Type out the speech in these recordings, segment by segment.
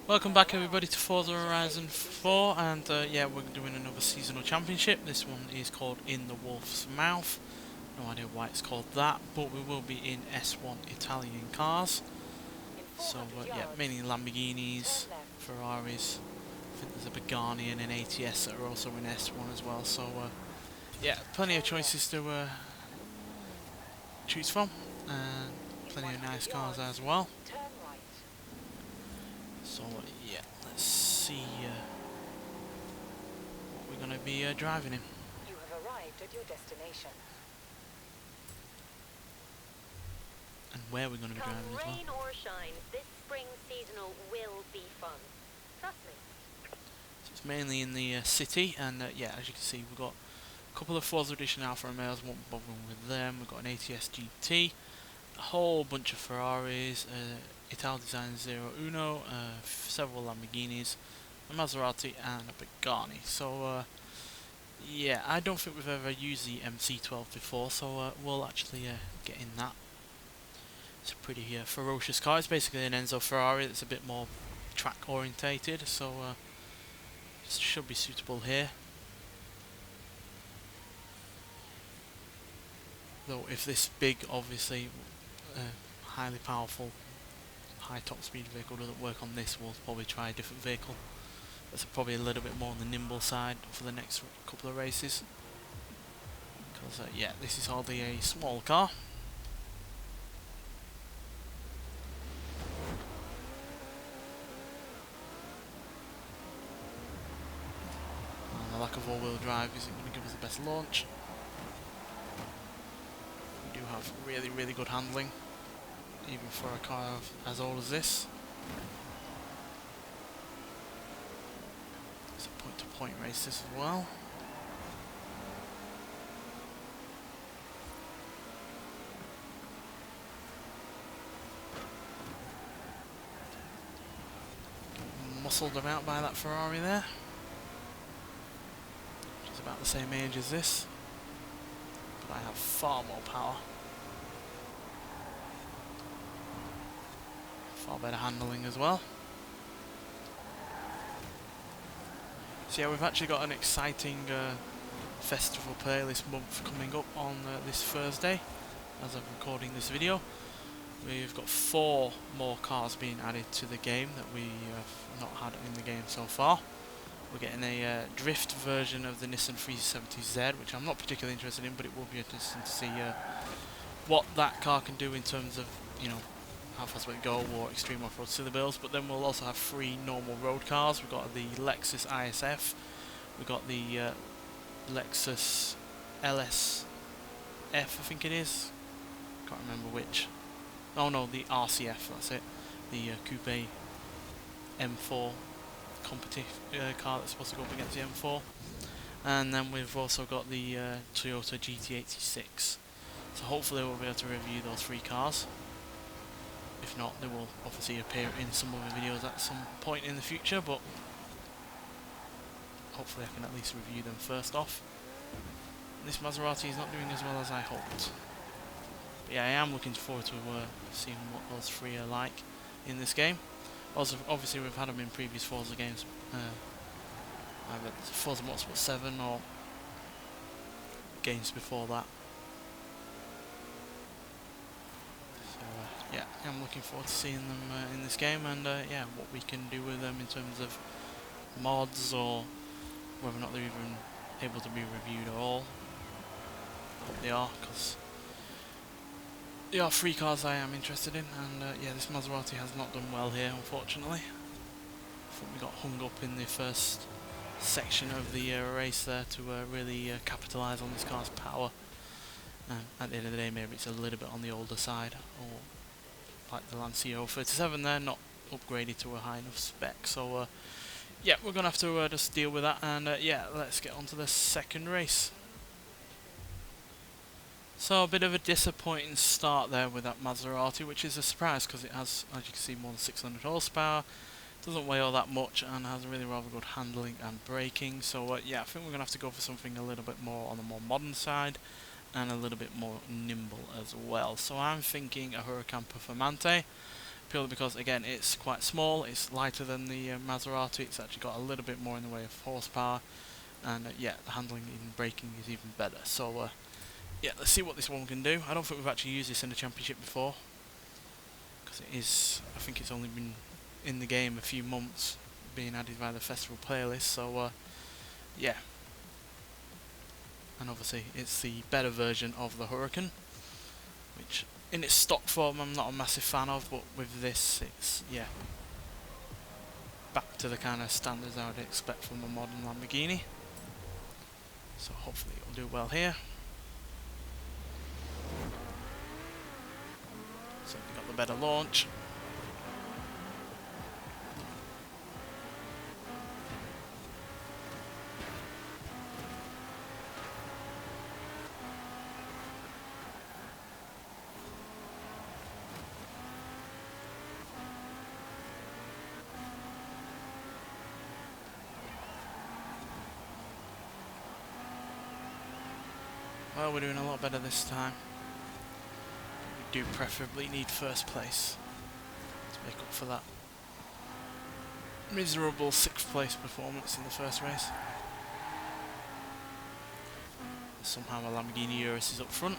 Welcome back everybody to Forza Horizon 4, and yeah, we're doing another seasonal championship. This one is called In the Wolf's Mouth. No idea why it's called that, but we will be in S1 Italian cars. So yeah, mainly Lamborghinis, Ferraris. I think there's a Pagani and an ATS that are also in S1 as well. So yeah, plenty of choices to choose from, and plenty of nice cars as well. So yeah, let's see what we're going to be driving in. You have arrived at your destination. And where we're going to be driving as well. Rain or shine, this spring seasonal will be fun. Trust me. So it's mainly in the city, and yeah, as you can see, we've got a couple of Forza Edition Alfa Romeos, won't bother with them. We've got an ATS GT, a whole bunch of Ferraris, Ital Design Zero Uno, several Lamborghinis, a Maserati, and a Pagani. So yeah, I don't think we've ever used the MC12 before, so we'll actually get in that. It's a pretty ferocious car. It's basically an Enzo Ferrari that's a bit more track orientated, so should be suitable here. Though if this big, obviously highly powerful, high top speed vehicle doesn't work on this, we'll probably try a different vehicle that's probably a little bit more on the nimble side for the next couple of races. Because yeah, this is hardly a small car. The lack of all-wheel drive isn't going to give us the best launch. We do have really good handling, even for a car as old as this. It's a point-to-point race this as well. Muscled about by that Ferrari there. About the same age as this, but I have far more power, far better handling as well. So yeah, we've actually got an exciting festival play this month coming up on this Thursday as I'm recording this video. We've got 4 more cars being added to the game that we have not had in the game so far. We're getting a drift version of the Nissan 370Z, which I'm not particularly interested in, but it will be interesting to see what that car can do in terms of, you know, how fast will it go or extreme off-road silly bills. But then we'll also have 3 normal road cars. We've got the Lexus ISF, we've got the Lexus LSF, I think it is. Can't remember which. Oh no, the RCF, that's it. The Coupe M4 competitive car that's supposed to go up against the M4, and then we've also got the Toyota GT86. So hopefully we'll be able to review those 3 cars. If not, they will obviously appear in some other videos at some point in the future, but hopefully I can at least review them first off. This Maserati is not doing as well as I hoped. But yeah, I am looking forward to seeing what those 3 are like in this game. Also, obviously we've had them in previous Forza games, either Forza Motorsport 7 or games before that. So yeah, I'm looking forward to seeing them in this game, and yeah, what we can do with them in terms of mods, or whether or not they're even able to be reviewed at all. I hope they are, because there are 3 cars I am interested in, and yeah, this Maserati has not done well here, unfortunately. I think we got hung up in the first section of the race there to really capitalise on this car's power. At the end of the day, maybe it's a little bit on the older side, or like the Lancia 37 there, not upgraded to a high enough spec. So yeah, we're going to have to just deal with that, and yeah, let's get on to the second race. So a bit of a disappointing start there with that Maserati, which is a surprise because it has, as you can see, more than 600 horsepower, doesn't weigh all that much, and has really rather good handling and braking. So yeah, I think we're going to have to go for something a little bit more on the more modern side, and a little bit more nimble as well. So I'm thinking a Huracan Performante. purely because, again, it's quite small, it's lighter than the Maserati, it's actually got a little bit more in the way of horsepower, and yeah, the handling and braking is even better. So yeah, let's see what this one can do. I don't think we've actually used this in the championship before, because it is, I think it's only been in the game a few months, being added by the festival playlist, so yeah. And obviously it's the better version of the Huracan, which in its stock form I'm not a massive fan of, but with this it's, yeah, back to the kind of standards I would expect from a modern Lamborghini. So hopefully it'll do well here. So we've got the better launch. Well, we're doing a lot better this time. We do preferably need first place to make up for that miserable 6th place performance in the first race. Somehow a Lamborghini Urus is up front.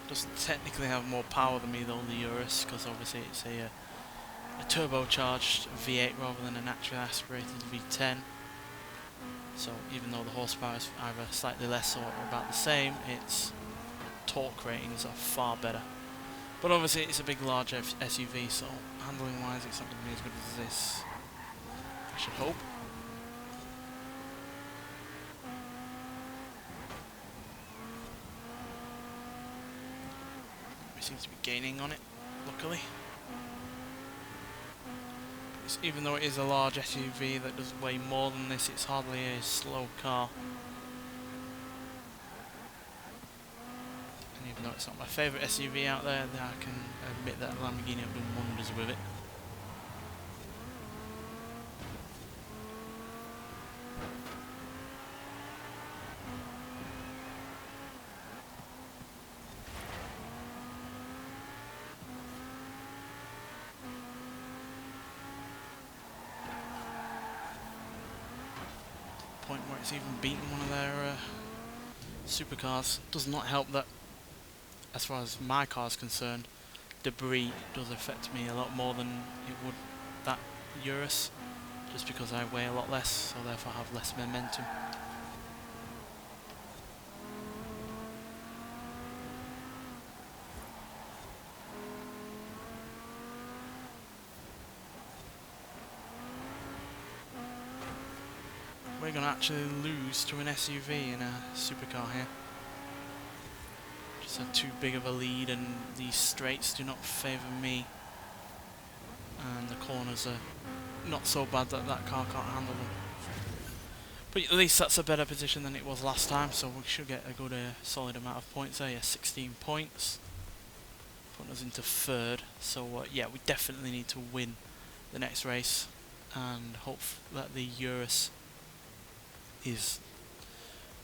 Doesn't technically have more power than me though, the Urus, because obviously it's a turbocharged V8 rather than a naturally aspirated V10. So even though the horsepower is either slightly less or about the same, its torque ratings are far better. But obviously it's a big large SUV, so handling wise it's not going to be as good as this, I should hope. We seem to be gaining on it, luckily. Even though it is a large SUV that does weigh more than this, it's hardly a slow car. And even though it's not my favourite SUV out there, I can admit that Lamborghini have done wonders with it. Point where it's even beaten one of their supercars. Does not help that, as far as my car is concerned, debris does affect me a lot more than it would that Urus, just because I weigh a lot less, so therefore have less momentum. We're going to actually lose to an SUV in a supercar here. Just had too big of a lead, and these straights do not favour me. And the corners are not so bad that that car can't handle them. But at least that's a better position than it was last time, so we should get a good solid amount of points there. Yeah, 16 points. Putting us into 3rd. So yeah, we definitely need to win the next race and hope that the Urus is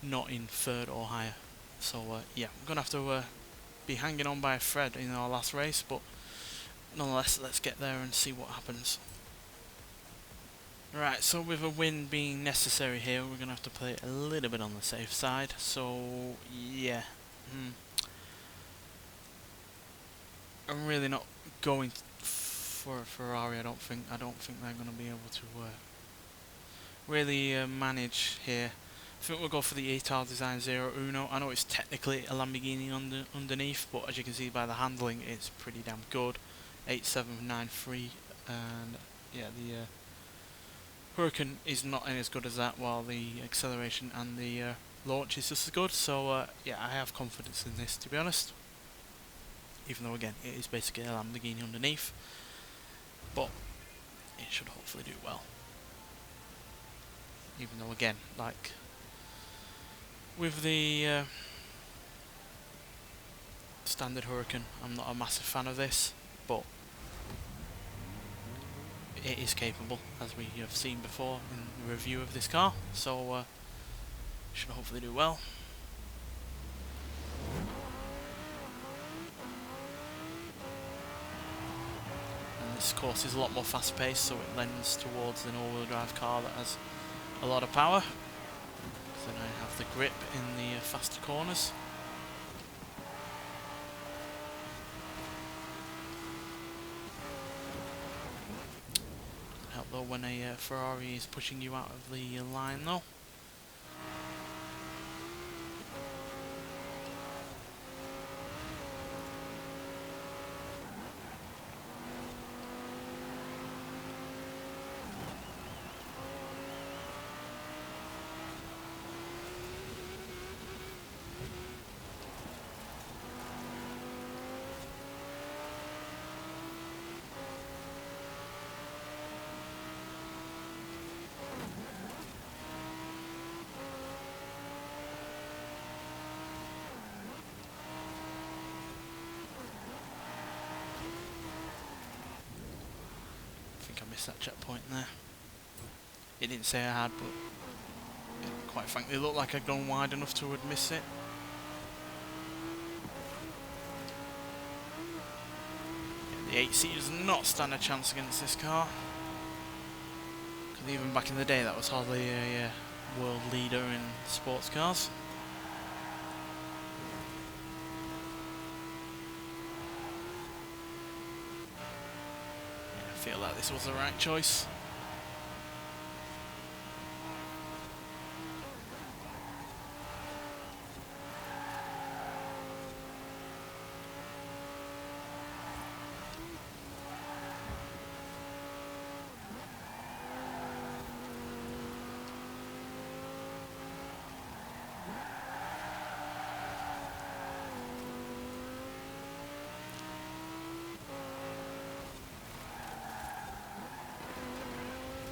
not in 3rd or higher. So yeah, we're going to have to be hanging on by a thread in our last race, but nonetheless, let's get there and see what happens. Right, so with a win being necessary here, we're going to have to play it a little bit on the safe side. So yeah, I'm really not going for a Ferrari. I don't think they're going to be able to really manage here. I think we'll go for the Ital Design 0 Uno. I know it's technically a Lamborghini underneath, but as you can see by the handling, it's pretty damn good. 8793, and yeah, the Huracan is not any as good as that, while the acceleration and the launch is just as good. So yeah, I have confidence in this, to be honest. Even though again, it is basically a Lamborghini underneath, but it should hopefully do well. Even though again, like with the standard Hurricane, I'm not a massive fan of this, but it is capable, as we have seen before in the review of this car, so should hopefully do well. And this course is a lot more fast paced, so it lends towards an all-wheel drive car that has a lot of power. So then I have the grip in the faster corners. Doesn't help though when a Ferrari is pushing you out of the line though. I missed that checkpoint there. It didn't say I had, but it quite frankly looked like I'd gone wide enough to have missed it. Yeah, the 8-seat does not stand a chance against this car. Because even back in the day that was hardly a world leader in sports cars. I feel like this was the right choice.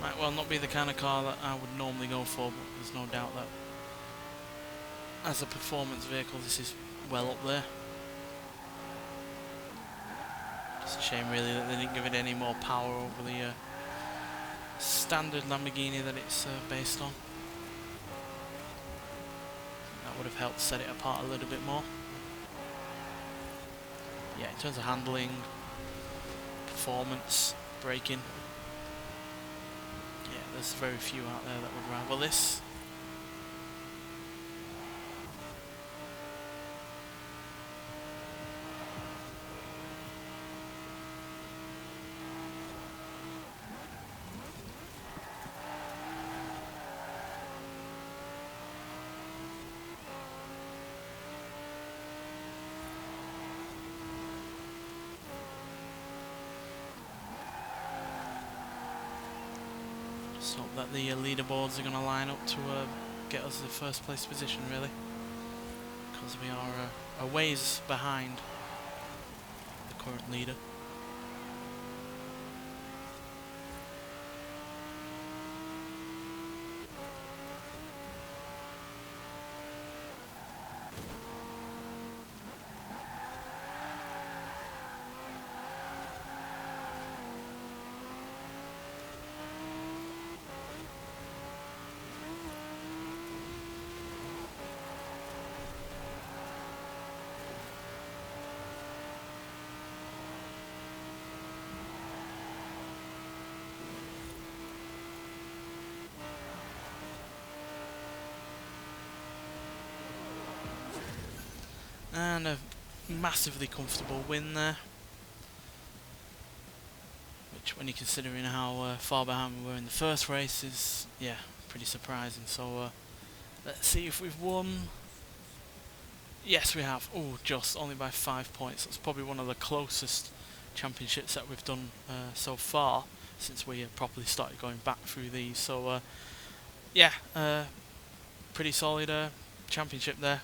Might well not be the kind of car that I would normally go for, but there's no doubt that as a performance vehicle this is well up there. Just a shame really that they didn't give it any more power over the standard Lamborghini that it's based on. That would have helped set it apart a little bit more. Yeah, in terms of handling, performance, braking, yeah, there's very few out there that would rival this. Just hope that the leaderboards are going to line up to get us the first place position really, because we are a ways behind the current leader. And a massively comfortable win there, which when you're considering how far behind we were in the first race is, yeah, pretty surprising. So let's see if we've won. Yes, we have. Oh, just only by 5 points. That's probably one of the closest championships that we've done so far since we properly started going back through these. So yeah, pretty solid championship there.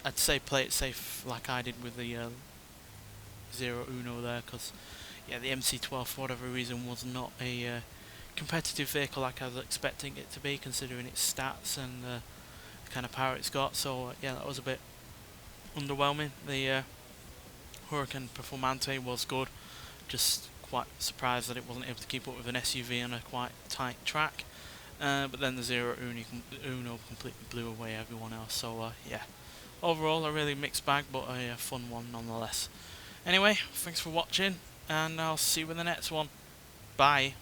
I'd say play it safe like I did with the Zero Uno there, because yeah, the MC12 for whatever reason was not a competitive vehicle like I was expecting it to be, considering its stats and kind of power it's got. So yeah, that was a bit underwhelming. The Huracan Performante was good, just quite surprised that it wasn't able to keep up with an SUV on a quite tight track. But then the Zero Uno completely blew away everyone else. So yeah, overall a really mixed bag, but a fun one nonetheless. Anyway, thanks for watching, and I'll see you in the next one. Bye.